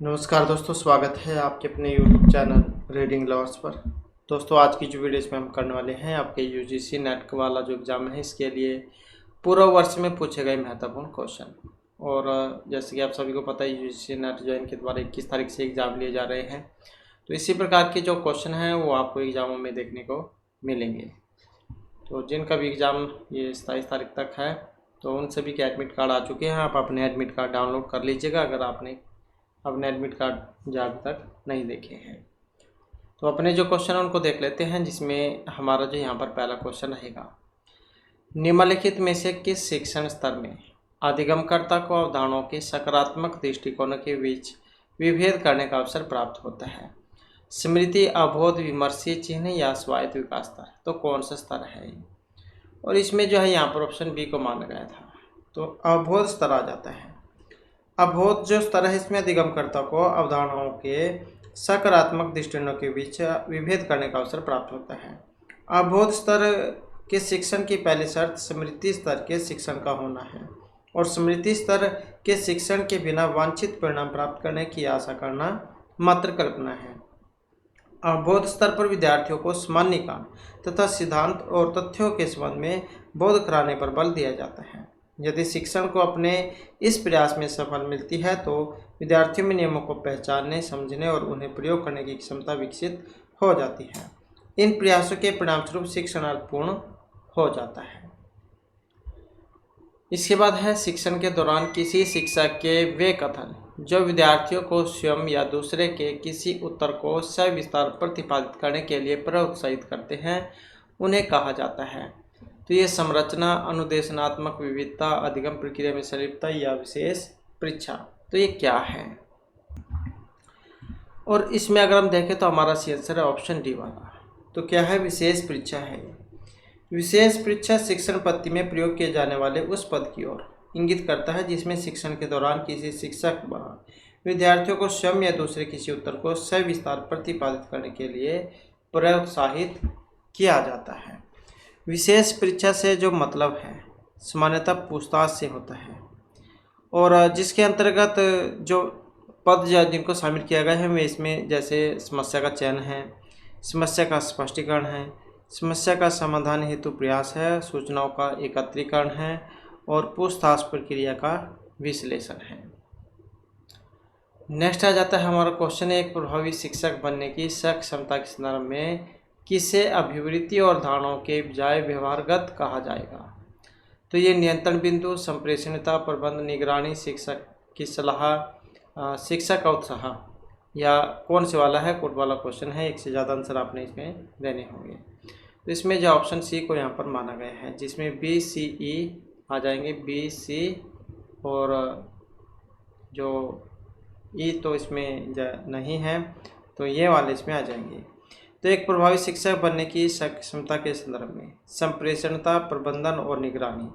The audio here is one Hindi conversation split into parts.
नमस्कार दोस्तों, स्वागत है आपके अपने यूट्यूब चैनल रीडिंग लवर्स पर। दोस्तों, आज की जो वीडियो इसमें हम करने वाले हैं आपके यूजीसी नेट वाला जो एग्ज़ाम है इसके लिए पूर्व वर्ष में पूछे गए महत्वपूर्ण क्वेश्चन। और जैसे कि आप सभी को पता है, यूजीसी नेट ज्वाइन के द्वारा 21 तारीख से एग्ज़ाम लिए जा रहे हैं। तो इसी प्रकार के जो क्वेश्चन हैं वो आपको एग्ज़ामों में देखने को मिलेंगे। तो जिनका भी एग्ज़ाम ये 27 तारीख तक है तो उन सभी के एडमिट कार्ड आ चुके हैं। आप अपने एडमिट कार्ड डाउनलोड कर लीजिएगा अगर आपने अपने एडमिट कार्ड जो अभी तक नहीं देखे हैं। तो अपने जो क्वेश्चन है उनको देख लेते हैं, जिसमें हमारा जो यहाँ पर पहला क्वेश्चन रहेगा, निम्नलिखित में से किस शिक्षण स्तर में अधिगमकर्ता को अवधारणाओं के सकारात्मक दृष्टिकोणों के बीच विभेद करने का अवसर प्राप्त होता है? स्मृति, अबोध, विमर्शीय चिन्ह या स्वायत्त विकास स्तर? तो कौन सा स्तर है? और इसमें जो है यहाँ पर ऑप्शन बी को माना गया था, तो अबोध स्तर आ जाता है। अबोध जो स्तर है इसमें अधिगमकर्ता को अवधारणाओं के सकारात्मक दृष्टिकोणों के बीच विभेद करने का अवसर प्राप्त होता है। अबोध स्तर के शिक्षण की पहली शर्त स्मृति स्तर के शिक्षण का होना है, और स्मृति स्तर के शिक्षण के बिना वांछित परिणाम प्राप्त करने की आशा करना मात्र कल्पना है। अबोध स्तर पर विद्यार्थियों को सामान्य ज्ञान तथा सिद्धांत और तथ्यों के संबंध में बोध कराने पर बल दिया जाता है। यदि शिक्षण को अपने इस प्रयास में सफल मिलती है तो विद्यार्थियों में नियमों को पहचानने, समझने और उन्हें प्रयोग करने की क्षमता विकसित हो जाती है। इन प्रयासों के परिणामस्वरूप शिक्षण अर्थपूर्ण हो जाता है। इसके बाद है, शिक्षण के दौरान किसी शिक्षक के वे कथन जो विद्यार्थियों को स्वयं या दूसरे के किसी उत्तर को सविस्तार प्रतिपादित करने के लिए प्रोत्साहित करते हैं, उन्हें कहा जाता है? तो ये संरचना, अनुदेशनात्मक विविधता, अधिगम प्रक्रिया में संलिप्तता या विशेष परीक्षा? तो ये क्या है? और इसमें अगर हम देखें तो हमारा सी आंसर है ऑप्शन डी वाला। तो क्या है? विशेष परीक्षा है। विशेष परीक्षा शिक्षण पद्धति में प्रयोग किए जाने वाले उस पद की ओर इंगित करता है जिसमें शिक्षण के दौरान किसी शिक्षक द्वारा विद्यार्थियों को स्वयं या दूसरे किसी उत्तर को सविस्तार प्रतिपादित करने के लिए प्रोत्साहित किया जाता है। विशेष परीक्षा से जो मतलब है सामान्यतः पूछताछ से होता है, और जिसके अंतर्गत जो पद जिनको शामिल किया गया है वे इसमें जैसे समस्या का चयन है, समस्या का स्पष्टीकरण है, समस्या का समाधान हेतु प्रयास है, सूचनाओं का एकत्रीकरण है और पूछताछ प्रक्रिया का विश्लेषण है। नेक्स्ट आ जाता है हमारा क्वेश्चन, एक प्रभावी शिक्षक बनने की सक्षमता के संदर्भ में किसे अभिवृत्ति और धारणाओं के बजाय व्यवहारगत कहा जाएगा? तो ये नियंत्रण बिंदु, संप्रेषणीयता, प्रबंध, निगरानी, शिक्षक की सलाह, शिक्षक का उत्साह, या कौन से वाला है? कोड वाला क्वेश्चन है, एक से ज़्यादा आंसर आपने इसमें देने होंगे। तो इसमें जो ऑप्शन सी को यहाँ पर माना गया है, जिसमें बी, सी, ई आ जाएंगे। बी, सी और जो ई तो इसमें नहीं है, तो ये वाले इसमें आ जाएंगे। तो एक प्रभावी शिक्षक बनने की सक्षमता के संदर्भ में संप्रेषणता, प्रबंधन और निगरानी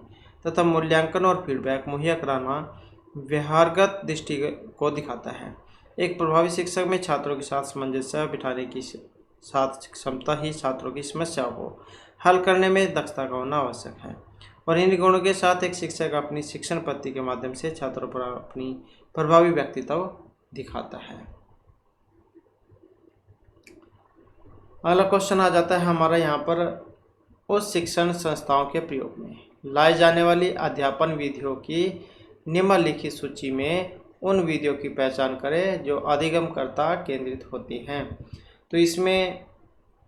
तथा मूल्यांकन और फीडबैक मुहैया कराना व्यवहारगत दृष्टि को दिखाता है। एक प्रभावी शिक्षक में छात्रों के साथ सामंजस्य बिठाने की साथ क्षमता ही छात्रों की समस्याओं को हल करने में दक्षता का होना आवश्यक है, और इन गुणों के साथ एक शिक्षक अपनी शिक्षण पद्धति के माध्यम से छात्रों पर अपनी प्रभावी व्यक्तित्व दिखाता है। अगला क्वेश्चन आ जाता है हमारा यहाँ पर, उस शिक्षण संस्थाओं के प्रयोग में लाई जाने वाली अध्यापन विधियों की निम्नलिखित सूची में उन विधियों की पहचान करें जो अधिगमकर्ता केंद्रित होती हैं। तो इसमें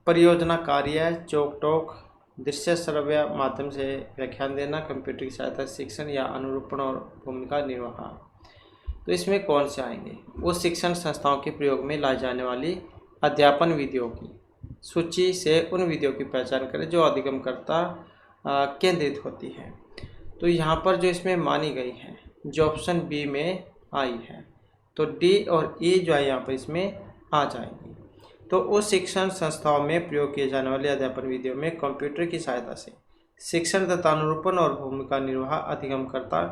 परियोजना कार्य, चौक टोक, दृश्य श्रव्य माध्यम से व्याख्यान देना, कंप्यूटर की सहायता शिक्षण या अनुरूपण और भूमिका निर्वाह। तो इसमें कौन से आएंगे? उस शिक्षण संस्थाओं के प्रयोग में लाई जाने वाली अध्यापन विधियों की सूची से उन विधियों की पहचान करें जो अधिगमकर्ता केंद्रित होती है। तो यहाँ पर जो इसमें मानी गई है जो ऑप्शन बी में आई है, तो डी और ई जो है यहाँ पर इसमें आ जाएंगी। तो उस शिक्षण संस्थाओं में प्रयोग किए जाने वाली अध्यापन विधियों में कंप्यूटर की सहायता से शिक्षण तथा अनुरूपण और भूमिका निर्वाह अधिगमकर्ता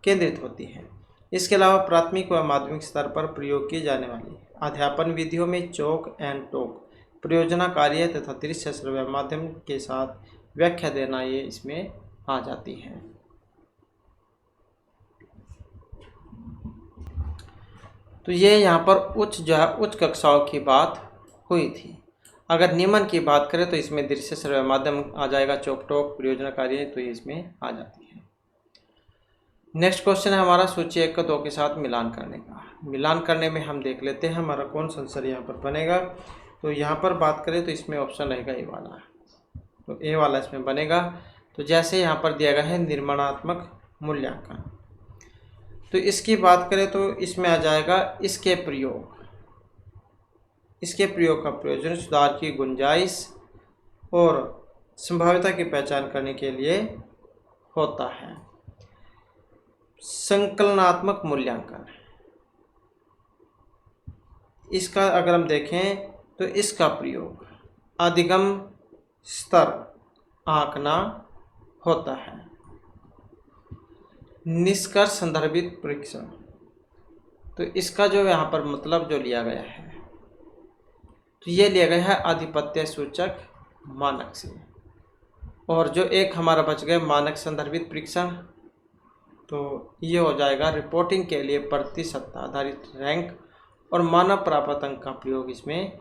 केंद्रित होती है। इसके अलावा प्राथमिक व माध्यमिक स्तर पर प्रयोग की जाने वाली अध्यापन विधियों में चौक एंड टोक, परियोजना कार्य तथा दृश्य श्रव्य माध्यम के साथ व्याख्या देना ये इसमें आ जाती है। तो ये यहाँ पर उच्च जो है उच्च कक्षाओं की बात हुई थी। अगर निम्न की बात करें तो इसमें दृश्य श्रव्य माध्यम आ जाएगा, चौकटोक, परियोजना कार्य, तो ये इसमें आ जाती है। नेक्स्ट क्वेश्चन है हमारा सूची 1 को 2 के साथ मिलान करने का। मिलान करने में हम देख लेते हैं हमारा कौन सा आंसर यहाँ पर बनेगा। तो यहाँ पर बात करें तो इसमें ऑप्शन रहेगा ए वाला, तो ए वाला इसमें बनेगा। तो जैसे यहाँ पर दिया गया है निर्माणात्मक मूल्यांकन, तो इसकी बात करें तो इसमें आ जाएगा इसके प्रयोग, इसके प्रयोग का प्रयोजन सुधार की गुंजाइश और संभाव्यता की पहचान करने के लिए होता है। संकलनात्मक मूल्यांकन, इसका अगर हम देखें तो इसका प्रयोग अधिगम स्तर आंकना होता है। निष्कर्ष संदर्भित परीक्षण, तो इसका जो यहाँ पर मतलब जो लिया गया है तो ये लिया गया है आधिपत्य सूचक मानक से। और जो एक हमारा बच गया मानक संदर्भित परीक्षण, तो ये हो जाएगा रिपोर्टिंग के लिए प्रतिशत आधारित रैंक और मानव प्राप्त अंक का प्रयोग इसमें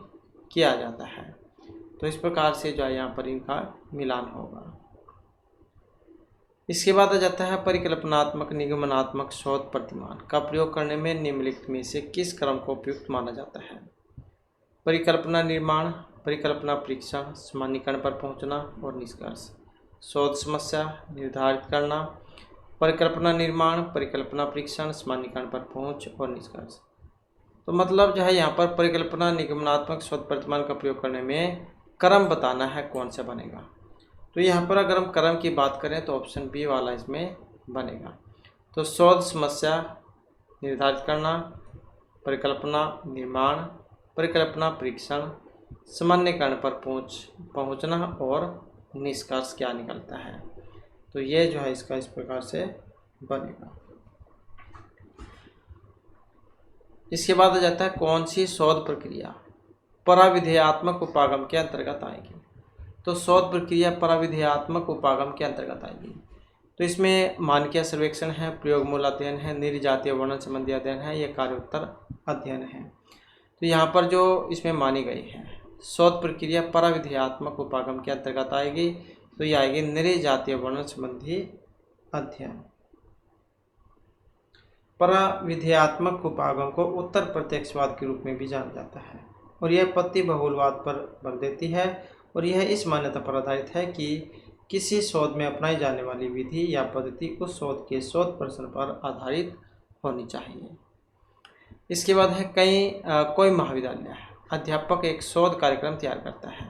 किया जाता है। तो इस प्रकार से जो है यहाँ पर इनका मिलान होगा। इसके बाद आ जाता है परिकल्पनात्मक निगमनात्मक शोध प्रतिमान का प्रयोग करने में निम्नलिखित में से किस क्रम को उपयुक्त माना जाता है। परिकल्पना निर्माण, परिकल्पना परीक्षण, सामान्यीकरण पर पहुंचना और निष्कर्ष। शोध समस्या निर्धारित करना, परिकल्पना निर्माण, परिकल्पना परीक्षण, सामान्यीकरण पर पहुंच और निष्कर्ष। तो मतलब जो है यहाँ पर परिकल्पना निगमनात्मक शोध प्रतिमान का प्रयोग करने में क्रम बताना है कौन सा बनेगा। तो यहाँ पर अगर हम क्रम की बात करें तो ऑप्शन बी वाला इसमें बनेगा। तो शोध समस्या निर्धारित करना, परिकल्पना निर्माण, परिकल्पना परीक्षण, सामान्यीकरण पर पहुँचना और निष्कर्ष क्या निकलता है। तो ये जो है इसका इस प्रकार से बनेगा। इसके बाद आ जाता है कौन सी शोध प्रक्रिया पराविधेयात्मक उपागम के अंतर्गत आएगी। तो शोध प्रक्रिया पराविधेयात्मक उपागम के अंतर्गत आएगी। तो इसमें मानकीय सर्वेक्षण है, प्रयोगमूल अध्ययन है, निर्जातीय वर्णन संबंधी अध्ययन है, यह कार्योत्तर अध्ययन है। तो यहाँ पर जो इसमें मानी गई है शोध प्रक्रिया पराविधेयात्मक उपागम के अंतर्गत आएगी, तो ये आएगी निर्जातीय वर्णन संबंधी अध्ययन। पराविधेयात्मक उपागम को उत्तर प्रत्यक्षवाद के रूप में भी जाना जाता है और यह पत्ती बहुलवाद पर बल देती है और यह इस मान्यता पर आधारित है कि किसी शोध में अपनाई जाने वाली विधि या पद्धति उस शोध के शोध प्रश्न पर आधारित होनी चाहिए। इसके बाद है कोई महाविद्यालय अध्यापक एक शोध कार्यक्रम तैयार करता है।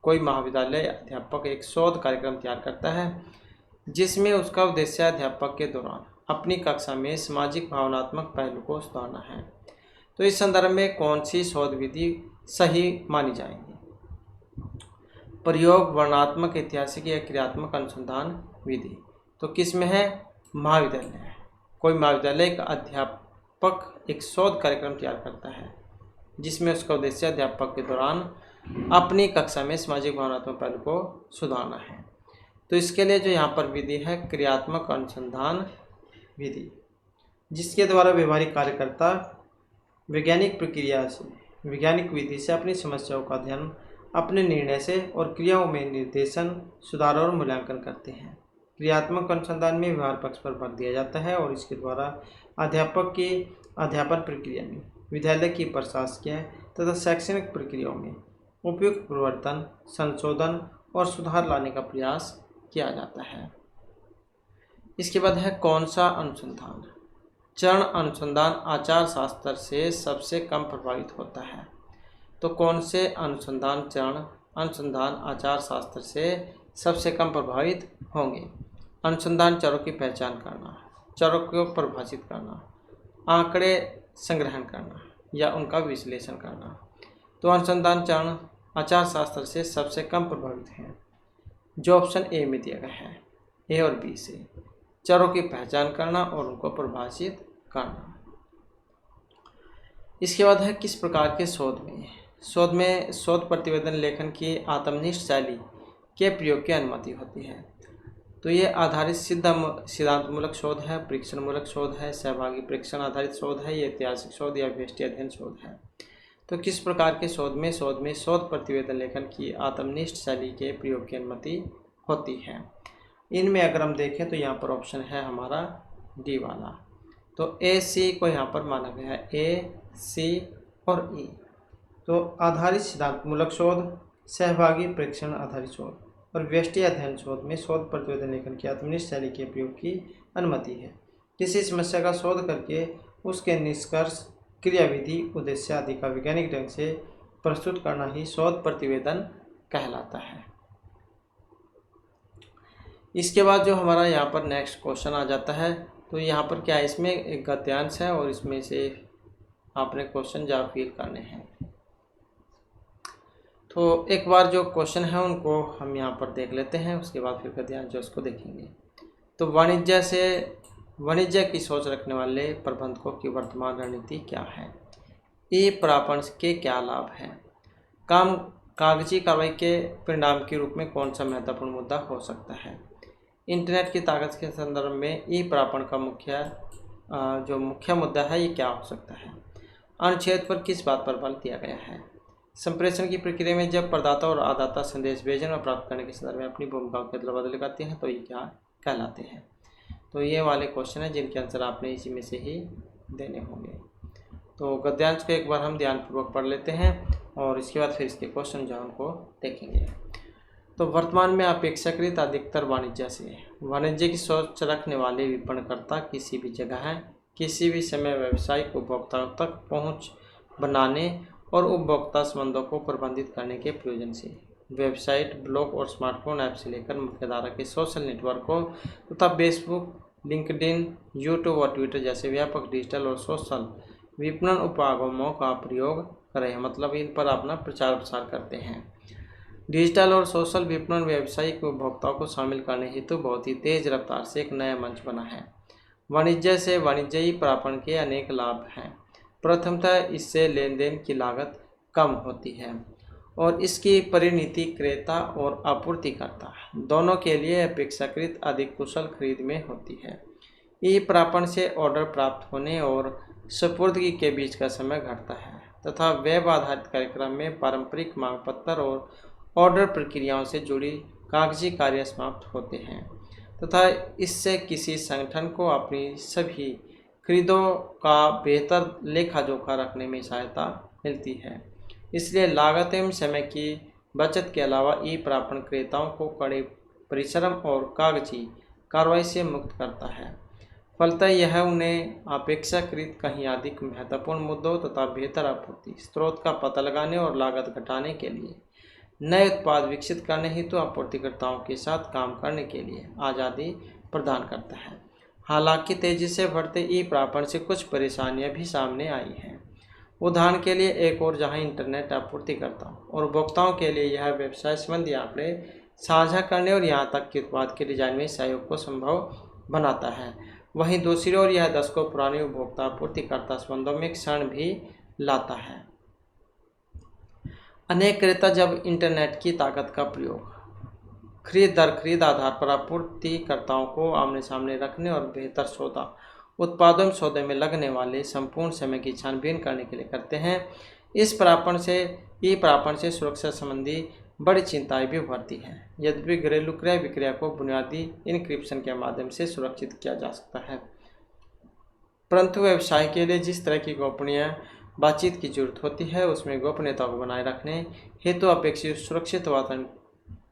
कोई महाविद्यालय अध्यापक एक शोध कार्यक्रम तैयार करता है जिसमें उसका उद्देश्य अध्यापक के दौरान अपनी कक्षा में सामाजिक भावनात्मक पहलू को सुधारना है। तो इस संदर्भ में कौन सी शोध विधि सही मानी जाएगी। प्रयोग, वर्णनात्मक, ऐतिहासिक या क्रियात्मक अनुसंधान विधि। तो किस में है, महाविद्यालय। कोई महाविद्यालय का अध्यापक एक शोध कार्यक्रम तैयार करता है जिसमें उसका उद्देश्य अध्यापक के दौरान अपनी कक्षा में सामाजिक भावनात्मक पहलू को सुधारना है। तो इसके लिए जो यहाँ पर विधि है क्रियात्मक अनुसंधान विधि, जिसके द्वारा व्यवहारिक कार्यकर्ता वैज्ञानिक प्रक्रिया से, वैज्ञानिक विधि से अपनी समस्याओं का अध्ययन अपने निर्णय से और क्रियाओं में निर्देशन, सुधार और मूल्यांकन करते हैं। क्रियात्मक अनुसंधान में व्यवहार पक्ष पर बल दिया जाता है और इसके द्वारा अध्यापक की अध्यापन प्रक्रिया में, विद्यालय की प्रशासकीय तथा शैक्षणिक प्रक्रियाओं में उपयुक्त परिवर्तन, संशोधन और सुधार लाने का प्रयास किया जाता है। इसके बाद है कौन सा अनुसंधान चरण अनुसंधान आचार शास्त्र से सबसे कम प्रभावित होता है। तो कौन से अनुसंधान चरण अनुसंधान आचार शास्त्र से सबसे कम प्रभावित होंगे। अनुसंधान चरों की पहचान करना, चरों को परिभाषित करना, आंकड़े संग्रहण करना या उनका विश्लेषण करना। तो अनुसंधान चरण आचार शास्त्र से सबसे कम प्रभावित हैं जो ऑप्शन ए में दिया गया है, ए और बी से, चरों की पहचान करना और उनको परिभाषित करना। इसके बाद है किस प्रकार के शोध में शोध प्रतिवेदन लेखन की आत्मनिष्ठ शैली के प्रयोग की अनुमति होती है। तो ये आधारित सिद्धांतमूलक शोध है, परीक्षणमूलक शोध है, सहभागी परीक्षण आधारित शोध है, ये ऐतिहासिक शोध या व्यष्टि अध्ययन शोध है। तो किस प्रकार के शोध में शोध प्रतिवेदन लेखन की आत्मनिष्ठ शैली के प्रयोग की अनुमति होती है। इनमें अगर हम देखें तो यहाँ पर ऑप्शन है हमारा डी वाला। तो ए सी को यहाँ पर माना गया है, ए सी और ई। तो आधारित सिद्धांतमूलक शोध, सहभागी परीक्षण आधारित शोध और व्यष्टि अध्ययन शोध में शोध प्रतिवेदन लेखन की आत्मनिष्ठ शैली के प्रयोग की अनुमति है। किसी समस्या का शोध करके उसके निष्कर्ष, क्रियाविधि, उद्देश्य आदि का वैज्ञानिक ढंग से प्रस्तुत करना ही शोध प्रतिवेदन कहलाता है। इसके बाद जो हमारा यहाँ पर नेक्स्ट क्वेश्चन आ जाता है, तो यहाँ पर क्या है, इसमें एक गद्यांश है और इसमें से आपने क्वेश्चन जवाब फिल करने हैं। तो एक बार जो क्वेश्चन है उनको हम यहाँ पर देख लेते हैं, उसके बाद फिर गद्यांश जो उसको देखेंगे। तो वाणिज्य की सोच रखने वाले प्रबंधकों की वर्तमान रणनीति क्या है? ई प्रापण के क्या लाभ हैं? कागजी कार्रवाई के परिणाम के रूप में कौन सा महत्वपूर्ण मुद्दा हो सकता है? इंटरनेट की ताकत के संदर्भ में ई प्रापण का मुख्य मुद्दा है, ये क्या हो सकता है? अनुच्छेद पर किस बात पर बल दिया गया है? संप्रेषण की प्रक्रिया में जब प्रदाता और आदाता संदेश भेजने और प्राप्त करने के संदर्भ में अपनी भूमिकाओं के अदला बदल करते हैं तो ये क्या कहलाते हैं? तो ये वाले क्वेश्चन है जिनके आंसर आपने इसी में से ही देने होंगे। तो गद्यांश को एक बार हम ध्यानपूर्वक पढ़ लेते हैं और इसके बाद फिर इसके क्वेश्चन जो उनको देखेंगे। तो वर्तमान में अपेक्षाकृत अधिकतर वाणिज्य की सोच रखने वाले विपणनकर्ता किसी भी जगह, किसी भी समय व्यावसायिक उपभोक्ताओं तक पहुंच बनाने और उपभोक्ता संबंधों को प्रबंधित करने के प्रयोजन से वेबसाइट, ब्लॉग और स्मार्टफोन ऐप से लेकर मुख्यधारा के सोशल नेटवर्कों तथा फेसबुक, लिंक्डइन, यूट्यूब और ट्विटर जैसे व्यापक डिजिटल और सोशल विपणन उपागमों का प्रयोग करें, मतलब इन पर अपना प्रचार प्रसार करते हैं। डिजिटल और सोशल विपणन व्यावसायिक उपभोक्ताओं को शामिल करने हेतु बहुत ही तेज रफ्तार से एक नया मंच बना है। वाणिज्य से वाणिज्यिक प्रापण के अनेक लाभ हैं। प्रथमतः इससे लेन देन की लागत कम होती है और इसकी परिणति क्रेता और आपूर्तिकर्ता दोनों के लिए अपेक्षाकृत अधिक कुशल खरीद में होती है। ई प्रापण से ऑर्डर प्राप्त होने और सुपुर्दगी के बीच का समय घटता है तथा वेब आधारित कार्यक्रम में पारंपरिक मांग पत्र और ऑर्डर प्रक्रियाओं से जुड़ी कागजी कार्य समाप्त होते हैं तथा इससे किसी संगठन को अपनी सभी खरीदों का बेहतर लेखा जोखा रखने में सहायता मिलती है। इसलिए लागत एवं समय की बचत के अलावा ई प्रापण क्रेताओं को कड़े परिश्रम और कागजी कार्रवाई से मुक्त करता है। फलतः यह उन्हें अपेक्षाकृत कहीं अधिक महत्वपूर्ण मुद्दों तथा बेहतर आपूर्ति स्रोत का पता लगाने और लागत घटाने के लिए नए उत्पाद विकसित करने हेतु आपूर्तिकर्ताओं के साथ काम करने के लिए आज़ादी प्रदान करता है। हालांकि तेजी से बढ़ते ई प्रापण से कुछ परेशानियां भी सामने आई हैं। उदाहरण के लिए एक और जहां इंटरनेट आपूर्तिकर्ताओं और उपभोक्ताओं के लिए यह व्यवसाय संबंधी आंकड़े साझा करने और यहां तक कि उत्पाद के डिजाइन में सहयोग को संभव बनाता है, वहीं दूसरी ओर यह दशकों पुराने उपभोक्ता आपूर्तिकर्ता संबंधों में क्षण भी लाता है। अनेक क्रेता जब इंटरनेट की ताकत का प्रयोग खरीद आधार पर आपूर्तिकर्ताओं को आमने सामने रखने और बेहतर सौदे में लगने वाले संपूर्ण समय की छानबीन करने के लिए करते हैं। ई प्रापण से सुरक्षा संबंधी बड़ी चिंताएं भी उभरती हैं। यद्यपि घरेलू क्रय विक्रय को बुनियादी इनक्रिप्शन के माध्यम से सुरक्षित किया जा सकता है, परंतु व्यवसाय के लिए जिस तरह की गोपनीय बातचीत की जरूरत होती है उसमें गोपनीयता को बनाए रखने हेतु अपेक्षित सुरक्षित वातावरण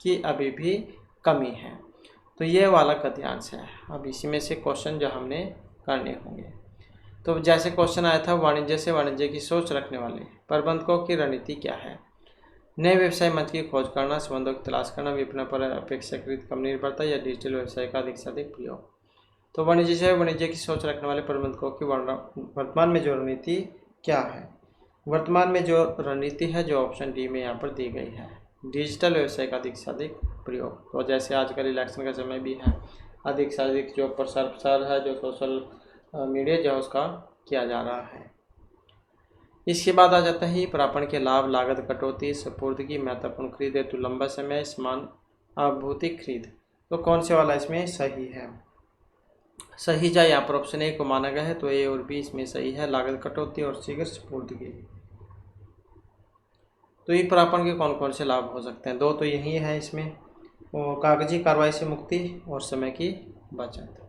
की अभी भी कमी है। तो ये वाला गद्यांश है। अब इसी में से क्वेश्चन जो हमने करने होंगे। तो जैसे क्वेश्चन आया था, वाणिज्य से वाणिज्य की सोच रखने वाले प्रबंधकों की रणनीति क्या है? नए व्यवसाय मंच की खोज करना, संबंधों की तलाश करना, विपणन पर अपेक्षाकृत कम निर्भरता या डिजिटल व्यवसाय का अधिक से अधिक प्रयोग। तो वाणिज्य से वाणिज्य की सोच रखने वाले प्रबंधकों की वर्तमान में जो रणनीति क्या है? वर्तमान में जो रणनीति है जो ऑप्शन डी में यहाँ पर दी गई है, डिजिटल व्यवसाय का अधिक से अधिक प्रयोग। तो जैसे आजकल इलेक्शन का समय भी है, अधिक से अधिक जो प्रसार है जो सोशल मीडिया जो उसका किया जा रहा है। इसके बाद आ जाता है प्रापण के लाभ, लागत कटौती, सुपुर्दगी, महत्वपूर्ण खरीद हेतु लंबा समय, समान आभूतिक खरीद, तो कौन से वाला इसमें सही है? सही जाए यहाँ पर ऑप्शन ए को माना गया है, तो ए और बी इसमें सही है। लागत कटौती और शीघ्र सपुर्दगी। तो ई प्रापण के कौन कौन से लाभ हो सकते हैं? दो तो यही है इसमें, और कागजी कार्रवाई से मुक्ति और समय की बचत।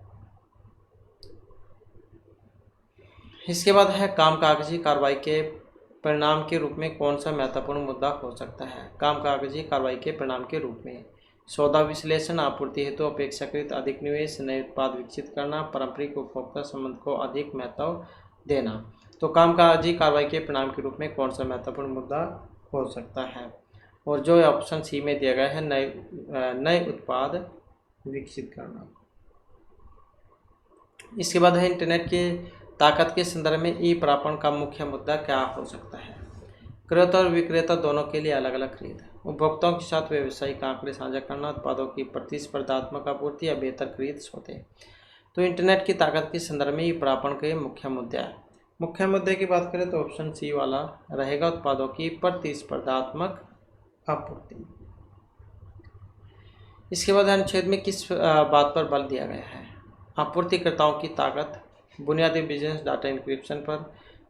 इसके बाद है काम कागजी कार्रवाई के परिणाम के रूप में कौन सा महत्वपूर्ण मुद्दा हो सकता है? काम कागजी कार्रवाई के परिणाम के रूप में सौदा विश्लेषण, आपूर्ति हेतु अपेक्षाकृत अधिक निवेश, नए उत्पाद विकसित करना, पारंपरिक उपभोक्ता संबंध को अधिक महत्व देना। तो काम कागजी कार्रवाई के परिणाम के रूप में कौन सा महत्वपूर्ण मुद्दा हो सकता है? और जो ऑप्शन सी में दिया गया है, नए उत्पाद विकसित करना। इसके बाद है इंटरनेट के ताकत के संदर्भ में ई प्रापण का मुख्य मुद्दा क्या हो सकता है? क्रेता और विक्रेता दोनों के लिए अलग अलग खरीद, उपभोक्ताओं के साथ व्यावसायिक आंकड़े साझा करना, उत्पादों की प्रतिस्पर्धात्मक आपूर्ति या बेहतर खरीद सौदे। तो इंटरनेट की ताकत के संदर्भ में ई प्रापण के मुख्य मुद्दे हैं। मुख्य मुद्दे की बात करें तो ऑप्शन सी वाला रहेगा, उत्पादों की प्रतिस्पर्धात्मक आपूर्ति। इसके बाद अनुच्छेद में किस बात पर बल दिया गया है? आपूर्तिकर्ताओं की ताकत, बुनियादी बिजनेस डाटा इंक्रिप्शन पर,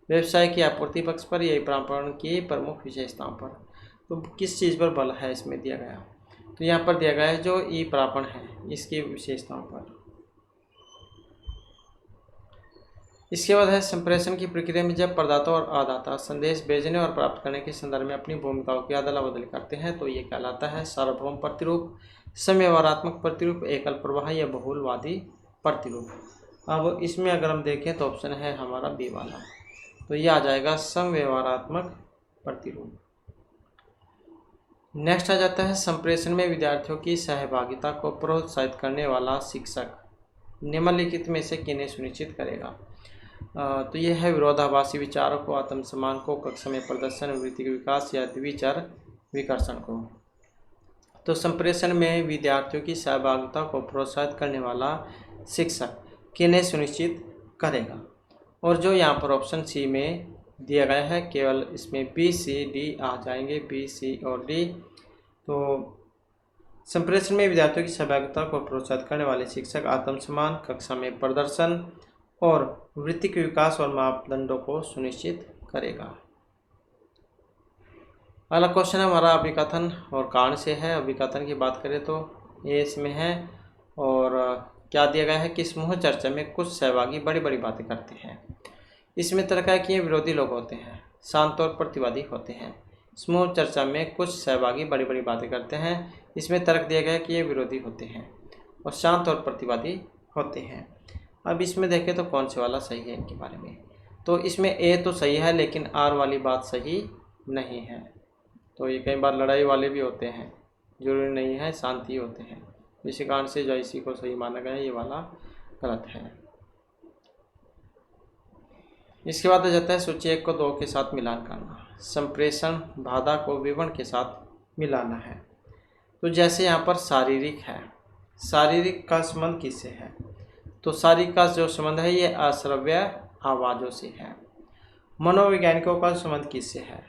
व्यवसाय की आपूर्ति पक्ष पर, या प्रापण की प्रमुख विशेषताओं पर। तो किस चीज़ पर बल है इसमें दिया गया? तो यहाँ पर दिया गया है जो ई प्रापण है इसकी विशेषताओं पर। इसके बाद है संप्रेषण की प्रक्रिया में जब प्रदाता और आदाता संदेश भेजने और प्राप्त करने के संदर्भ में अपनी भूमिकाओं की अदला बदली करते हैं, तो ये कहलाता है सार्वभौम प्रतिरूप, समव्यवहारात्मक प्रतिरूप, एकल प्रवाह या बहुलवादी प्रतिरूप। अब इसमें अगर हम देखें तो ऑप्शन है हमारा बी वाला, तो ये आ जाएगा समव्यवहारात्मक प्रतिरूप। नेक्स्ट आ जाता है संप्रेषण में विद्यार्थियों की सहभागिता को प्रोत्साहित करने वाला शिक्षक निम्नलिखित में से किन्हें सुनिश्चित करेगा? तो यह है विरोधाभासी विचारों को, आत्मसम्मान को, कक्षा में प्रदर्शन, वृत्ति के विकास या द्विचर विकर्षण को। तो संप्रेषण में विद्यार्थियों की सहभागिता को प्रोत्साहित करने वाला शिक्षक किन्हें सुनिश्चित करेगा? और जो यहाँ पर ऑप्शन सी में दिया गया है, केवल इसमें बी सी डी आ जाएंगे, बी सी और डी। तो संप्रेषण में विद्यार्थियों की सहभागिता को प्रोत्साहित करने वाले शिक्षक आत्मसम्मान, कक्षा में प्रदर्शन और वृत्ति के विकास और मापदंडों को सुनिश्चित करेगा। अगला क्वेश्चन हमारा अभिकथन और कारण से है। अभिकथन की बात करें तो ये इसमें है, और क्या दिया गया है कि समूह चर्चा में कुछ सहभागी बड़ी बड़ी बातें करते हैं। इसमें तर्क है कि ये विरोधी लोग होते हैं, शांत और प्रतिवादी होते हैं। समूह चर्चा में कुछ सहभागी बड़ी बड़ी बातें करते हैं, इसमें तर्क दिया गया है कि ये विरोधी होते हैं और शांत और प्रतिवादी होते हैं। अब इसमें देखें तो कौन से वाला सही है इनके बारे में? तो इसमें ए तो सही है, लेकिन आर वाली बात सही नहीं है। तो ये कई बार लड़ाई वाले भी होते हैं, जरूरी नहीं है शांति होते हैं। इसी कारण से जो इसी को सही माना गया है, ये वाला गलत है। इसके बाद आ जाता है सूची 1 को 2 के साथ मिलान करना। संप्रेषण बाधा को विवरण के साथ मिलाना है। तो जैसे यहाँ पर शारीरिक है, शारीरिक का संबंध किससे है? तो शारीरिक का जो संबंध है ये अश्रव्य आवाज़ों से है। मनोवैज्ञानिकों का संबंध किससे है?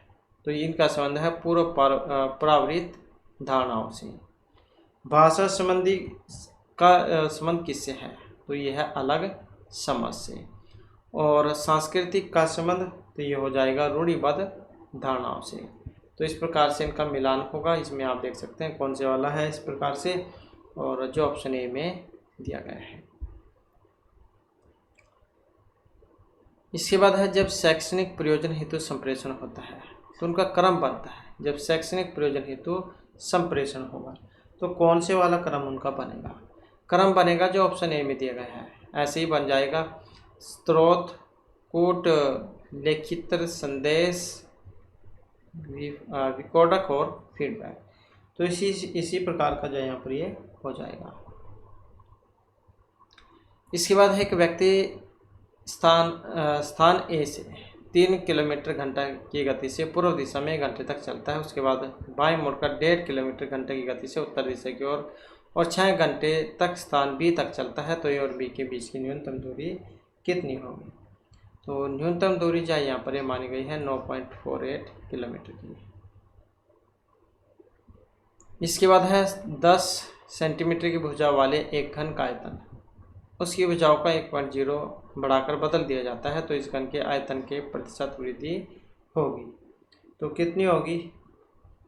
तो इनका संबंध है पूर्व प्रावृत धारणाओं से। भाषा संबंधी का संबंध किससे है? तो यह है अलग समझ से। और सांस्कृतिक का संबंध तो ये हो जाएगा रूढ़िबद्ध धारणाओं से। तो इस प्रकार से इनका मिलान होगा। इसमें आप देख सकते हैं कौन से वाला है इस प्रकार से, और जो ऑप्शन ए में दिया गया है। इसके बाद है जब शैक्षणिक प्रयोजन हेतु संप्रेषण होता है तो उनका क्रम बनता है। जब शैक्षणिक प्रयोजन हेतु संप्रेषण होगा तो कौन से वाला क्रम उनका बनेगा? क्रम बनेगा जो ऑप्शन ए में दिया गया है, ऐसे ही बन जाएगा। स्रोत, कूट, लिखित संदेश, विकोडक और फीडबैक। तो इसी प्रकार का जो यहाँ पर ये हो जाएगा। इसके बाद है कि व्यक्ति स्थान ए से 3 किलोमीटर घंटा की गति से पूर्व दिशा में 1 घंटे तक चलता है। उसके बाद बाएं मुड़कर 1.5 किलोमीटर घंटे की गति से उत्तर दिशा की ओर और 6 घंटे तक स्थान बी तक चलता है। तो ए और बी के बीच की न्यूनतम दूरी कितनी होगी? तो न्यूनतम दूरी जो यहाँ पर ये मानी गई है 9.48 किलोमीटर की। इसके बाद है 10 सेंटीमीटर की भुजा वाले एक घन का आयतन, उसकी भुजाओं का 1.0 बढ़ाकर बदल दिया जाता है तो इस घन के आयतन के प्रतिशत वृद्धि होगी। तो कितनी होगी?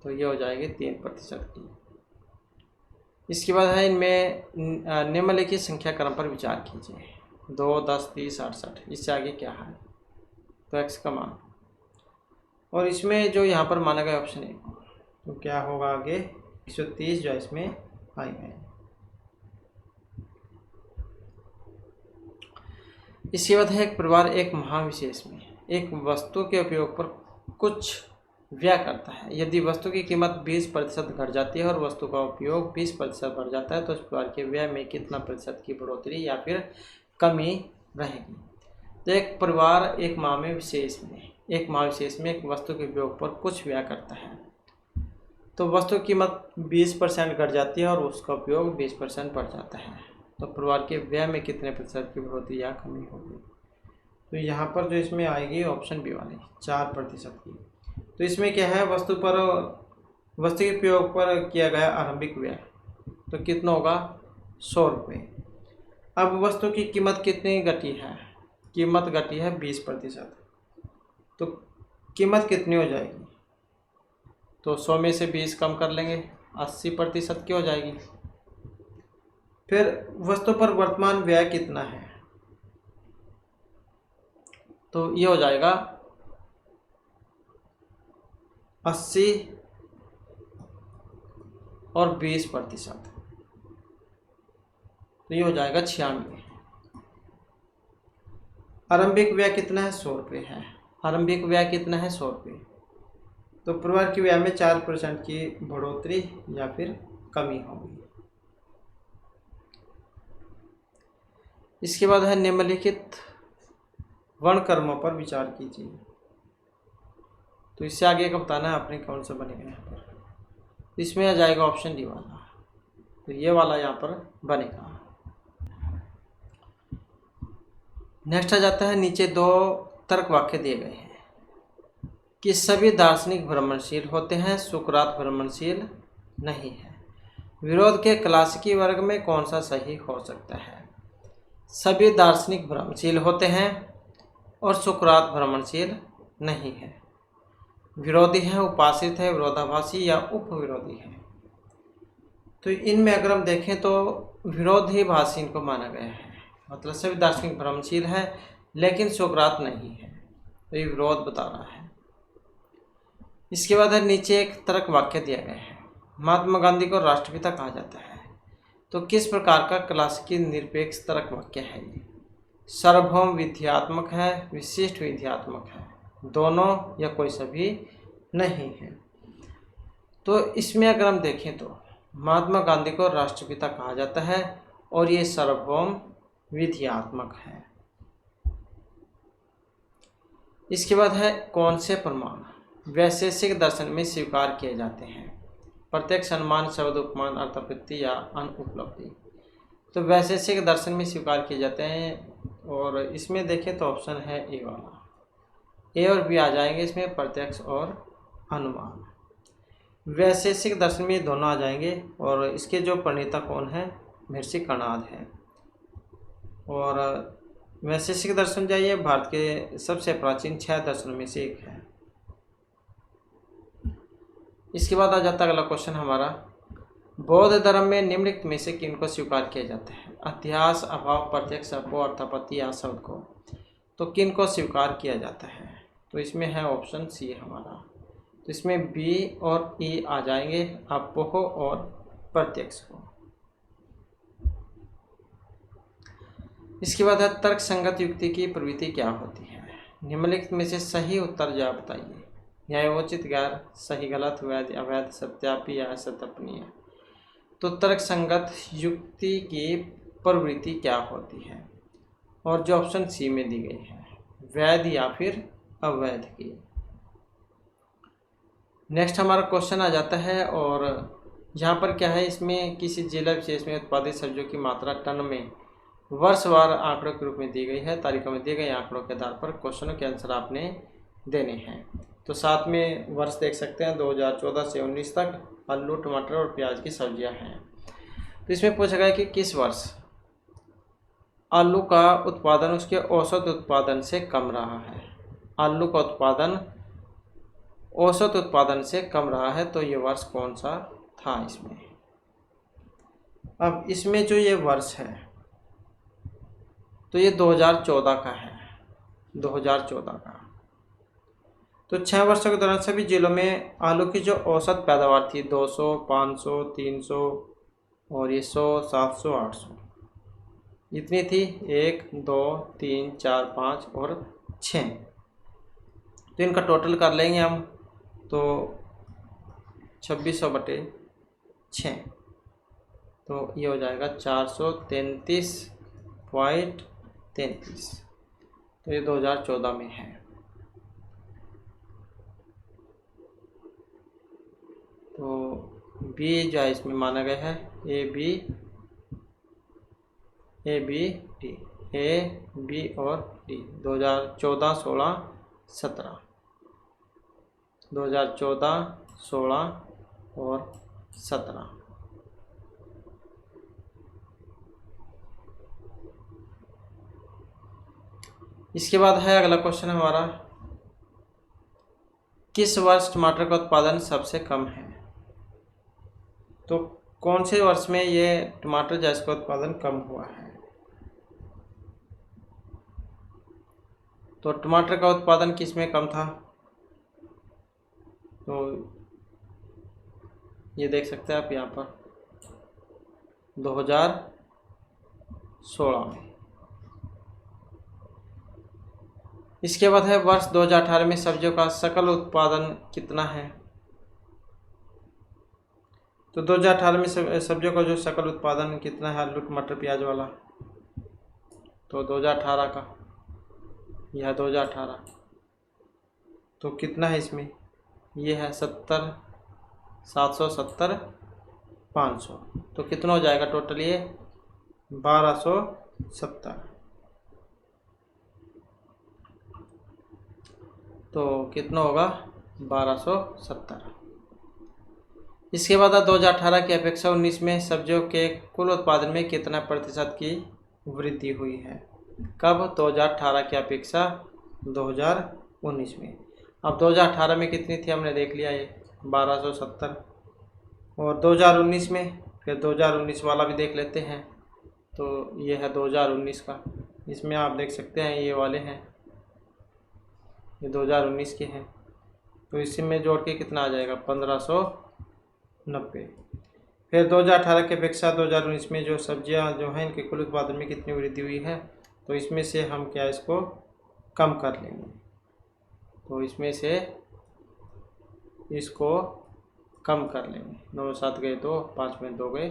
तो ये हो जाएगी 3% की। इसके बाद है इनमें निम्नलिखित संख्या क्रम पर विचार कीजिए। 2, 10, 30, 68। इससे आगे क्या है? तो x का मान, और इसमें जो यहाँ पर माना गया ऑप्शन है तो क्या होगा आगे? 130 जो इसमें आएंगे। इसके बाद है एक परिवार एक महाविशेष में एक वस्तु के उपयोग पर कुछ व्यय करता है। यदि वस्तु की कीमत 20% घट जाती है और वस्तु का उपयोग 20% बढ़ जाता है तो उस परिवार के व्यय में कितना प्रतिशत की बढ़ोतरी या फिर कमी रहेगी? तो एक परिवार एक महाविशेष में एक वस्तु के उपयोग पर कुछ व्यय करता है, तो वस्तु की कीमत 20% घट जाती है और उसका उपयोग 20% बढ़ जाता है, तो परिवार के व्यय में कितने प्रतिशत की बढ़ोतरी या कमी होगी? तो यहाँ पर जो इसमें आएगी ऑप्शन बी वाली 4% की। तो इसमें क्या है? वस्तु के उपयोग पर किया गया आरंभिक व्यय तो कितना होगा? 100 रुपये। अब वस्तु की कीमत कितनी घटी है? कीमत घटी है 20%, तो कीमत कितनी हो जाएगी? तो 100 में से 20 कम कर लेंगे, 80% की हो जाएगी। फिर वस्तु पर वर्तमान व्यय कितना है? तो ये हो जाएगा 80 और 20%, तो ये हो जाएगा 96। आरंभिक व्यय कितना है? 100 रुपये है। आरंभिक व्यय कितना है? 100 रुपये। तो परिवार की व्यय में 4% की बढ़ोतरी या फिर कमी होगी। इसके बाद है निम्नलिखित वर्णक्रमों पर विचार कीजिए। तो इससे आगे का बताना है आपने कौन सा बनेगा यहाँ पर। इसमें आ जाएगा ऑप्शन डी वाला, तो ये वाला यहाँ पर बनेगा। नेक्स्ट आ जाता है, नीचे 2 तर्क वाक्य दिए गए हैं कि सभी दार्शनिक भ्रमणशील होते हैं, सुकरात भ्रमणशील नहीं है। विरोध के क्लासिकी वर्ग में कौन सा सही हो सकता है? सभी दार्शनिक भ्रमणशील होते हैं और सुकरात भ्रमणशील नहीं है। विरोधी है, उपासित है, विरोधाभासी या उपविरोधी है। तो इनमें अगर हम देखें तो विरोधाभासी इनको माना गया है, मतलब सभी दार्शनिक भ्रमणशील है लेकिन सुकरात नहीं है, तो ये विरोध बता रहा है। इसके बाद है नीचे एक तर्क वाक्य दिया गया है, महात्मा गांधी को राष्ट्रपिता कहा जाता है, तो किस प्रकार का क्लासिकी निरपेक्ष तर्क वाक्य है ये? सार्वभौम विध्यात्मक है, विशिष्ट विध्यात्मक है, दोनों या कोई सभी नहीं है। तो इसमें अगर हम देखें तो महात्मा गांधी को राष्ट्रपिता कहा जाता है और ये सार्वभौम विध्यात्मक है। इसके बाद है कौन से प्रमाण वैशेषिक दर्शन में स्वीकार किए जाते हैं? प्रत्यक्ष अनुमान, शब्द उपमान, अर्थापत्ति या अनुपलब्धि। तो वैशेषिक दर्शन में स्वीकार किए जाते हैं और इसमें देखें तो ऑप्शन है ए वाला। ए और बी आ जाएंगे इसमें, प्रत्यक्ष और अनुमान। वैशेषिक दर्शन में दोनों आ जाएंगे और इसके जो प्रणेता कौन है? महर्षि कणाद है। और वैशेषिक दर्शन जाइए भारत के सबसे प्राचीन 6 दर्शनों में से एक है। इसके बाद आ जाता है अगला क्वेश्चन हमारा, बौद्ध धर्म में निम्नलिखित में से किनको स्वीकार किया जाता है? अध्यास, अभाव, प्रत्यक्ष अनुभव, अर्थापत्ति या शब्द को। तो किनको स्वीकार किया जाता है? तो इसमें है ऑप्शन सी हमारा, तो इसमें बी और ई आ जाएंगे, अपोह और प्रत्यक्ष को। इसके बाद है तर्क संगत युक्ति की प्रवृत्ति क्या होती है? निम्नलिखित में से सही उत्तर जवाब बताइए। न्यायोचित, गैर, सही, गलत, वैध, अवैध, सत्यापी या असत्यापनीय। तो तर्क संगत युक्ति की प्रवृत्ति क्या होती है? और जो ऑप्शन सी में दी गई है, वैध या फिर अवैध की। नेक्स्ट हमारा क्वेश्चन आ जाता है और यहाँ पर क्या है, इसमें किसी जिला विशेष में उत्पादित सब्जियों की मात्रा टन में वर्षवार आंकड़ों के रूप में दी गई है। तारीखों में दिए गए आंकड़ों के आधार पर क्वेश्चनों के आंसर आपने देने हैं। तो साथ में वर्ष देख सकते हैं 2014 से 19 तक आलू, टमाटर और प्याज की सब्जियां हैं। तो इसमें पूछा गया कि किस वर्ष आलू का उत्पादन उसके औसत उत्पादन से कम रहा है। आलू का उत्पादन औसत उत्पादन से कम रहा है, तो ये वर्ष कौन सा था इसमें। अब इसमें जो ये वर्ष है तो ये 2014 का है, 2014 का। तो 6 वर्षों के दौरान सभी जिलों में आलू की जो औसत पैदावार थी 200, 500, 300 और ये 100, 700, 800 इतनी थी। 1, 2, 3, 4, 5 और 6। तो इनका टोटल कर लेंगे हम, तो 2600/6, तो ये हो जाएगा 433.33। तो ये 2014 में है। तो बी जो है इसमें माना गया है A B D, A B और डी 2014, 16, 17, 2014, 16 और 17। इसके बाद है अगला क्वेश्चन हमारा, किस वर्ष टमाटर का उत्पादन सबसे कम है। तो कौन से वर्ष में ये टमाटर जैस का उत्पादन कम हुआ है। तो टमाटर का उत्पादन किस में कम था, तो ये देख सकते हैं आप यहाँ पर 2016 में। इसके बाद है वर्ष 2018 में सब्जियों का सकल उत्पादन कितना है। तो 2018 में सब्जियों का जो सकल उत्पादन कितना है आलू, टमाटर, प्याज वाला, तो 2018 का, यह 2018। तो कितना है इसमें, ये है 70, 770, 500। तो कितना हो जाएगा टोटल, ये 1270। तो कितना होगा 1270। इसके बाद 2018 की अपेक्षा 19 में सब्जियों के कुल उत्पादन में कितना प्रतिशत की वृद्धि हुई है। कब, 2018 की अपेक्षा 2019 में। अब 2018 में कितनी थी हमने देख लिया, ये 1270। और 2019 में, फिर 2019 वाला भी देख लेते हैं। तो ये है 2019 का, इसमें आप देख सकते हैं ये वाले हैं, ये 2019 के हैं। तो इसी में जोड़ के कितना आ जाएगा 1590। फिर 2018 की अपेक्षा 2019 में जो सब्जियां जो हैं इनके कुल उत्पादन में कितनी वृद्धि हुई है। तो इसमें से हम क्या इसको कम कर लेंगे। तो इसमें से इसको कम कर लेंगे, 9 7 गए 2, 5 में 2 गए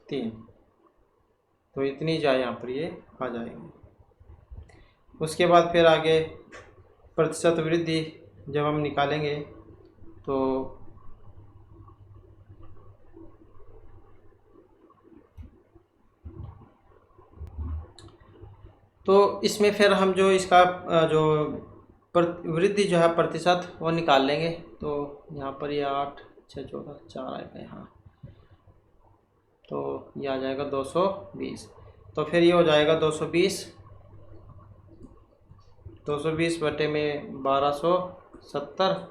3, तो इतनी जाए यहाँ पर ये आ जाएगी। उसके बाद फिर आगे प्रतिशत वृद्धि जब हम निकालेंगे तो इसमें फिर हम जो इसका जो वृद्धि जो है प्रतिशत वो निकाल लेंगे। तो यहाँ पर ये 8, 6, 14, 4 आएगा यहाँ, तो ये आ जाएगा 220। तो फिर ये हो जाएगा 220 बटे में 1270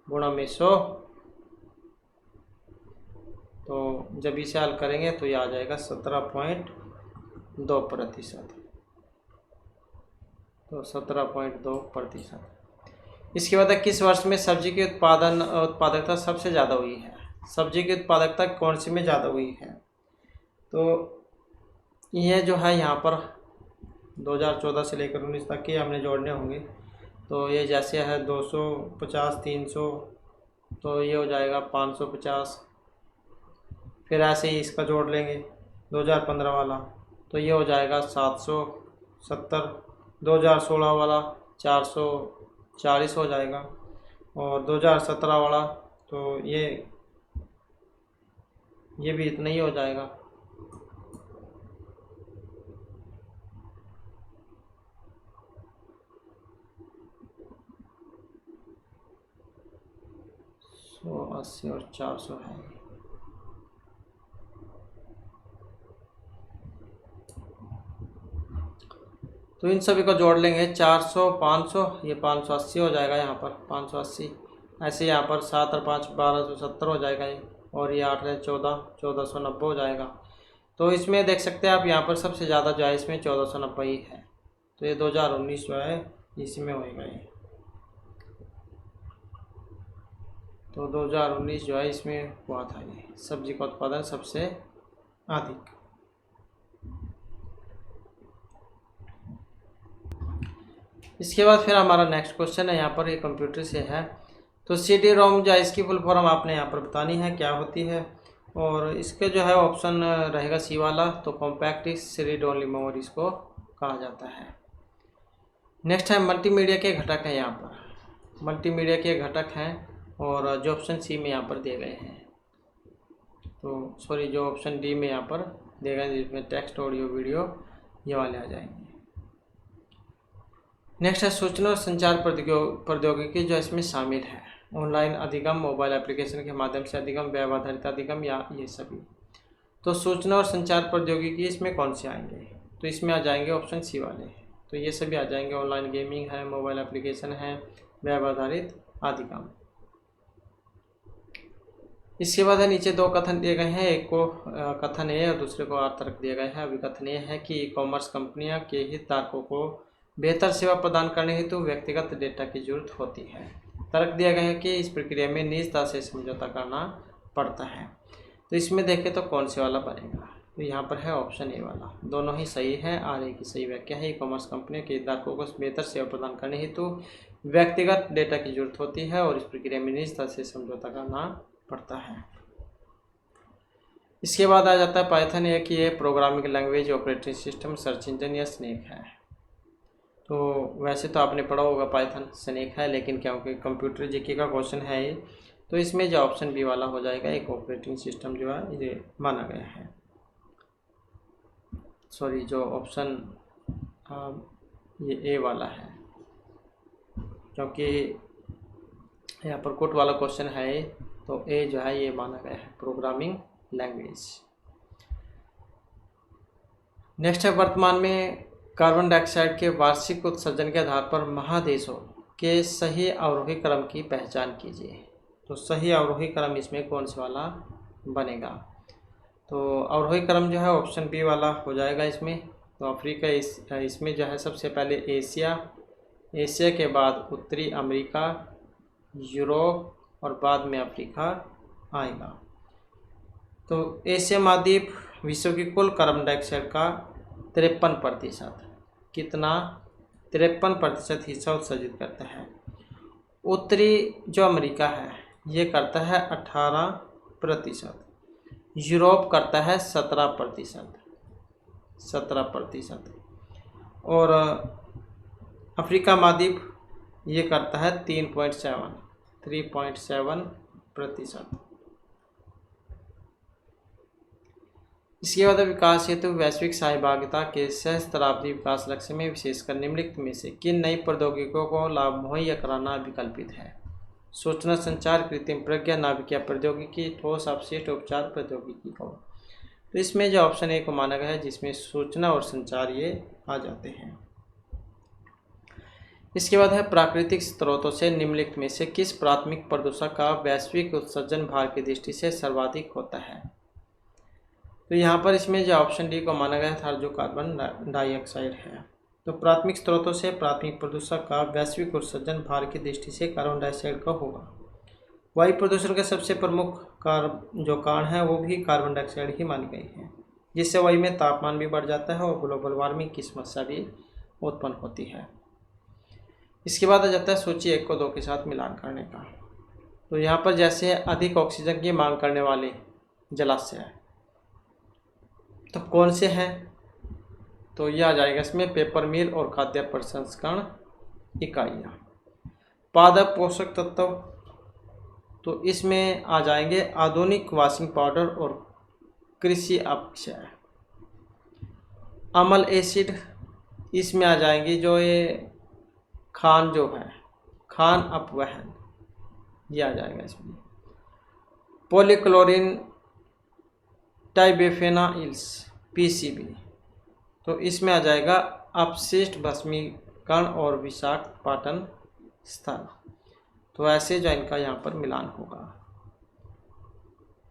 गुणा में 100। तो जब इसे हल करेंगे तो ये आ जाएगा 17.2%। तो 17.2%। इसके बाद किस वर्ष में सब्जी की उत्पादकता सबसे ज़्यादा हुई है। सब्जी की उत्पादकता कौन सी में ज़्यादा हुई है। तो यह जो है यहाँ पर 2014 से लेकर 19 तक के हमने जोड़ने होंगे। तो ये जैसे है 250, 300, तो ये हो जाएगा 550। फिर ऐसे ही इसका जोड़ लेंगे 2015 वाला, तो ये हो जाएगा 770। 2016 वाला 440 हो जाएगा। और 2017 वाला तो ये भी इतना ही हो जाएगा। 180 और 400 है। तो इन सभी को जोड़ लेंगे 400 500, ये 580 हो जाएगा यहाँ पर 580। ऐसे यहाँ पर 7 और 5 1270 हो जाएगा ये, और ये 8 है 14 1490 हो जाएगा। तो इसमें देख सकते हैं आप यहाँ पर सबसे ज़्यादा जो है इसमें 1490 ही है। तो ये 2019 जो है इसमें होएगा ये। तो 2019 जो है इसमें हुआ था ये सब्जी का उत्पादन सबसे अधिक। इसके बाद फिर हमारा नेक्स्ट क्वेश्चन है यहाँ पर, ये कंप्यूटर से है। तो CD रोम जो है इसकी फुल फॉर्म आपने यहाँ पर बतानी है क्या होती है, और इसके जो है ऑप्शन रहेगा सी वाला। तो कॉम्पैक्ट रीड ओनली मेमोरी इसको कहा जाता है। नेक्स्ट है मल्टीमीडिया के घटक हैं, यहाँ पर मल्टीमीडिया के घटक हैं और जो ऑप्शन सी में यहाँ पर दिए गए हैं, तो सॉरी जो ऑप्शन डी में यहाँ पर दिए गए जिसमें टेक्स्ट ऑडियो वीडियो ये वाले आ जाएंगे। नेक्स्ट है सूचना और संचार प्रौद्योगिकी जो इसमें शामिल है। ऑनलाइन अधिगम, मोबाइल एप्लीकेशन के माध्यम से अधिगम, वेब आधारित अधिगम या ये सभी। तो सूचना और संचार प्रौद्योगिकी इसमें कौन से आएंगे, तो इसमें आ जाएंगे ऑप्शन सी वाले। तो ये सभी आ जाएंगे, ऑनलाइन गेमिंग है, मोबाइल एप्लीकेशन है, वेब आधारित अधिगम। इसके बाद है नीचे दो कथन दिए गए हैं, एक को कथन ए और दूसरे को तर्क दिए गए हैं। अभी कथन ए है कि ई कॉमर्स कंपनियां के हितधारकों को बेहतर सेवा प्रदान करने हेतु व्यक्तिगत डेटा की जरूरत होती है। तर्क दिया गया है कि इस प्रक्रिया में निजता से समझौता करना पड़ता है। तो इसमें देखें तो कौन से वाला बनेगा, तो यहाँ पर है ऑप्शन ए वाला। दोनों ही सही है, आर ए की सही व्याख्या है। ई कॉमर्स कंपनियों के हितधारकों को बेहतर सेवा प्रदान करने हेतु व्यक्तिगत डेटा की जरूरत होती है और इस प्रक्रिया में निजता से समझौता करना पड़ता है। इसके बाद आ जाता है पाइथन, एक ये programming language, operating system, search engine या स्नेक है। तो वैसे तो आपने पढ़ा होगा पाइथन, स्नेक है, लेकिन क्योंकि कंप्यूटर जीके का क्वेश्चन है ये, तो इसमें जो ऑप्शन बी वाला हो जाएगा, एक ऑपरेटिंग सिस्टम जो है ये माना गया है। सॉरी जो ऑप्शन ये ए वाला है, क्योंकि यहाँ पर कोट वाला क्वेश्चन है ये, तो ए जो है ये माना गया है प्रोग्रामिंग लैंग्वेज। नेक्स्ट है वर्तमान में कार्बन डाइऑक्साइड के वार्षिक उत्सर्जन के आधार पर महादेशों के सही अवरोही क्रम की पहचान कीजिए। तो सही अवरोही क्रम इसमें कौन सा वाला बनेगा, तो अवरोही क्रम जो है ऑप्शन बी वाला हो जाएगा इसमें। तो अफ्रीका इसमें जो है सबसे पहले एशिया के बाद उत्तरी अमेरिका, यूरोप और बाद में अफ्रीका आएगा। तो एशिया महाद्वीप विश्व की कुल कार्बन डाइऑक्साइड का 53%, कितना 53% हिस्सा उत्सर्जित करता है। उत्तरी जो अमेरिका है ये करता है 18%, यूरोप करता है 17%, और अफ्रीका महाद्वीप ये करता है 3.7%। इसके बाद विकास हेतु वैश्विक सहभागिता के सहस्त्राब्दी विकास लक्ष्य में विशेषकर निम्नलिखित में से किन नई प्रौद्योगिकियों को लाभ मुहैया कराना विकल्पित है। सूचना संचार, कृत्रिम प्रज्ञा, नाभिकीय प्रौद्योगिकी, ठोस अपशिष्ट उपचार प्रौद्योगिकी को। तो इसमें जो ऑप्शन ए को माना गया है, जिसमें सूचना और संचार ये आ जाते हैं। इसके बाद है प्राकृतिक स्रोतों से निम्नलिखित में से किस प्राथमिक प्रदूषक का वैश्विक उत्सर्जन भार की दृष्टि से सर्वाधिक होता है। तो यहाँ पर इसमें जो ऑप्शन डी को माना गया था जो कार्बन डाइऑक्साइड है। तो प्राथमिक स्रोतों से प्राथमिक प्रदूषक का वैश्विक उत्सर्जन भार की दृष्टि से कार्बन डाइऑक्साइड का होगा। वायु प्रदूषण के सबसे प्रमुख जो कारण है वो भी कार्बन डाइऑक्साइड ही मानी गई है, जिससे वायु में तापमान भी बढ़ जाता है और ग्लोबल वार्मिंग की समस्या भी उत्पन्न होती है। इसके बाद आ जाता है सूची 1 को 2 के साथ मिलान करने का। तो यहाँ पर जैसे अधिक ऑक्सीजन की मांग करने वाले जलाशय है, तो कौन से हैं, तो यह आ जाएगा इसमें पेपर मिल और खाद्य प्रसंस्करण इकाइयाँ। पादप पोषक तत्व, तो इसमें आ जाएंगे आधुनिक वॉशिंग पाउडर और कृषि अपक्षय। अम्ल एसिड, इसमें आ जाएंगी जो ये खान जो है खान अपवहन, ये आ जाएगा इसमें। पॉलीक्लोरिन टाइबेफेनाइल्स पीसीबी। तो इसमें आ जाएगा अपशिष्ट भस्मीकरण और विषाक्त पाटन स्थल। तो ऐसे जो इनका यहाँ पर मिलान होगा।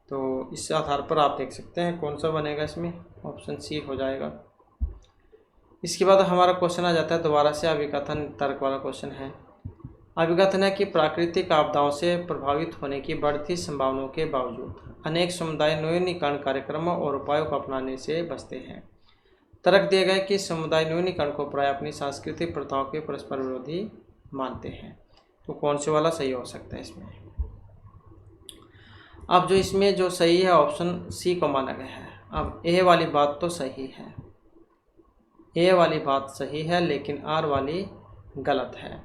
तो इस आधार पर आप देख सकते हैं कौन सा बनेगा, इसमें ऑप्शन सी हो जाएगा। इसके बाद हमारा क्वेश्चन आ जाता है दोबारा से अभिकथन तर्क वाला क्वेश्चन है। अभिकथन है कि प्राकृतिक आपदाओं से प्रभावित होने की बढ़ती संभावनाओं के बावजूद अनेक समुदाय न्यूनीकरण कार्यक्रमों और उपायों को अपनाने से बचते हैं। तर्क दिए गए कि समुदाय न्यूनीकरण को प्राय अपनी सांस्कृतिक प्रथाओं के परस्पर विरोधी मानते हैं। तो कौन से वाला सही हो सकता है इसमें? अब जो इसमें जो सही है ऑप्शन सी को माना गया है। अब ए वाली बात तो सही है, ए वाली बात सही है, लेकिन आर वाली गलत है।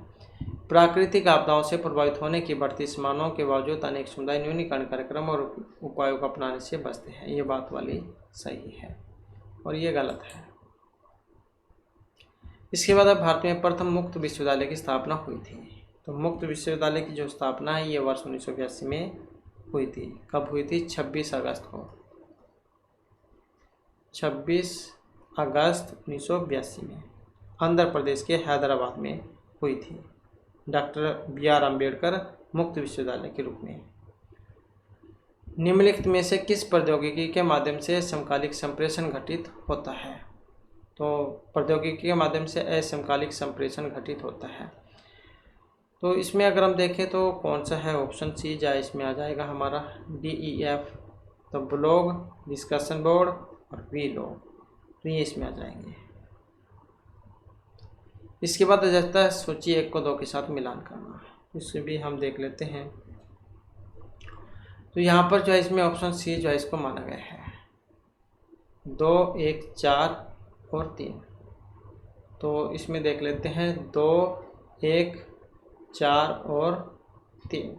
प्राकृतिक आपदाओं से प्रभावित होने की बढ़ती संभावनाओं के बावजूद अनेक समुदाय न्यूनीकरण कार्यक्रम और उपायों को अपनाने से बचते हैं, ये बात वाली सही है और ये गलत है। इसके बाद अब भारत में प्रथम मुक्त विश्वविद्यालय की स्थापना हुई थी। तो मुक्त विश्वविद्यालय की जो स्थापना है ये वर्ष 1982 में हुई थी। कब हुई थी? 26 अगस्त को, 26 अगस्त 1982 में आंध्र प्रदेश के हैदराबाद में हुई थी, डॉक्टर BR अम्बेडकर मुक्त विश्वविद्यालय के रूप में। निम्नलिखित में से किस प्रौद्योगिकी के माध्यम से समकालिक संप्रेषण घटित होता है? तो प्रौद्योगिकी के माध्यम से असमकालिक संप्रेषण घटित होता है। तो इसमें अगर हम देखें तो कौन सा है? ऑप्शन सी जाए इसमें आ जाएगा हमारा DEF। तो ब्लॉग, डिस्कशन बोर्ड और वीलॉग, तो ये इसमें आ जाएंगे। इसके बाद आ जाता है सूची 1 को 2 के साथ मिलान करना, इससे भी हम देख लेते हैं। तो यहाँ पर जो है इसमें ऑप्शन सी जो है इसको माना गया है 2, 1, 4 और 3। तो इसमें देख लेते हैं 2, 1, 4 और 3।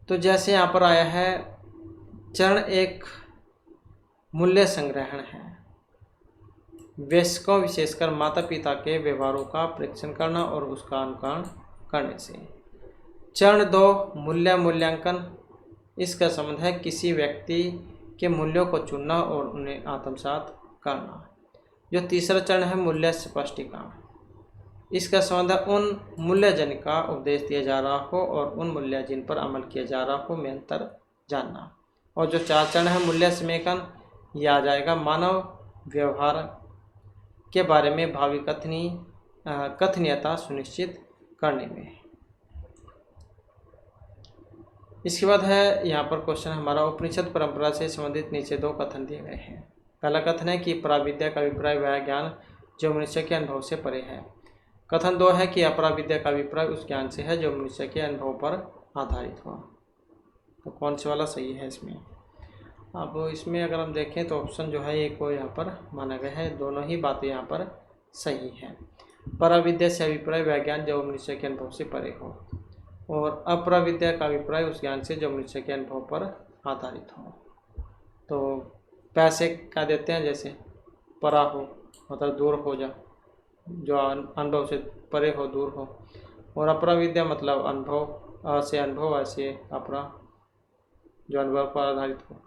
तो जैसे यहाँ पर आया है चरण 1 मूल्य संग्रहण है। वयस्कों विशेषकर माता पिता के व्यवहारों का परीक्षण करना और उसका अनुकरण करने से। चरण 2 मूल्यांकन, इसका संबंध है किसी व्यक्ति के मूल्यों को चुनना और उन्हें आत्मसात करना। जो तीसरा चरण है मूल्य स्पष्टीकरण, इसका संबंध है उन मूल्य जिनका उपदेश दिया जा रहा हो और उन मूल्य जिन पर अमल किया जा रहा हो में अंतर जानना। और जो 4 चरण है मूल्य समेकन, यह आ जाएगा मानव व्यवहार के बारे में भावी कथनीयता सुनिश्चित करने में। इसके बाद है यहाँ पर क्वेश्चन हमारा उपनिषद परंपरा से संबंधित नीचे 2 कथन दिए गए हैं। पहला कथन है कि पराविद्या का अभिप्राय वह ज्ञान जो मनुष्य के अनुभव से परे है। कथन 2 है कि अपराविद्या का अभिप्राय उस ज्ञान से है जो मनुष्य के अनुभव पर आधारित हो। तो कौन से वाला सही है इसमें? अब इसमें अगर हम देखें तो ऑप्शन जो है एक को यहाँ पर माना गया है, दोनों ही बातें यहाँ पर सही हैं। पराविद्या से अभिप्राय वह ज्ञान जो मनुष्य के अनुभव से परे हो, और अपराविद्या का अभिप्राय उस ज्ञान से जो मनुष्य के अनुभव पर आधारित हो। तो पैसे क्या देते हैं, जैसे परा हो मतलब दूर हो जा, जो अनुभव से परे हो, दूर हो, और अपराविद्या मतलब अनुभव से अनुभव, ऐसे अपरा जो अनुभव पर आधारित हो।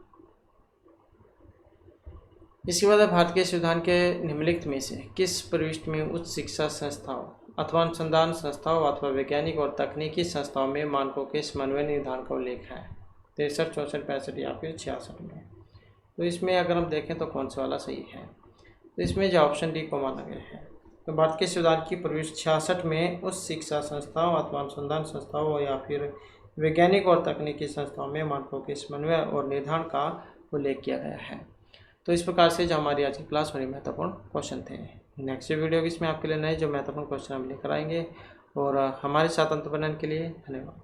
इसके बाद भारत के संविधान के निम्नलिखित में से किस प्रविष्टि में उच्च शिक्षा संस्थाओं अथवा अनुसंधान संस्थाओं अथवा वैज्ञानिक और तकनीकी संस्थाओं में मानकों के समन्वय निर्धारण का उल्लेख है? 63, 64, 65 या फिर 66 में। तो इसमें अगर हम देखें तो कौन सा वाला सही है? तो इसमें जो ऑप्शन डी को माना गया है। तो भारत के संविधान की प्रविष्टि 66 में उच्च शिक्षा संस्थाओं अथवा अनुसंधान संस्थाओं या फिर वैज्ञानिक और तकनीकी संस्थाओं में मानकों के समन्वय और निर्धारण का उल्लेख किया गया है। तो इस प्रकार से जो हमारी आज की क्लास में महत्वपूर्ण क्वेश्चन थे। नेक्स्ट वीडियो इसमें आपके लिए नए जो महत्वपूर्ण क्वेश्चन हम लेकर आएंगे, और हमारे साथ अंत बनने के लिए धन्यवाद।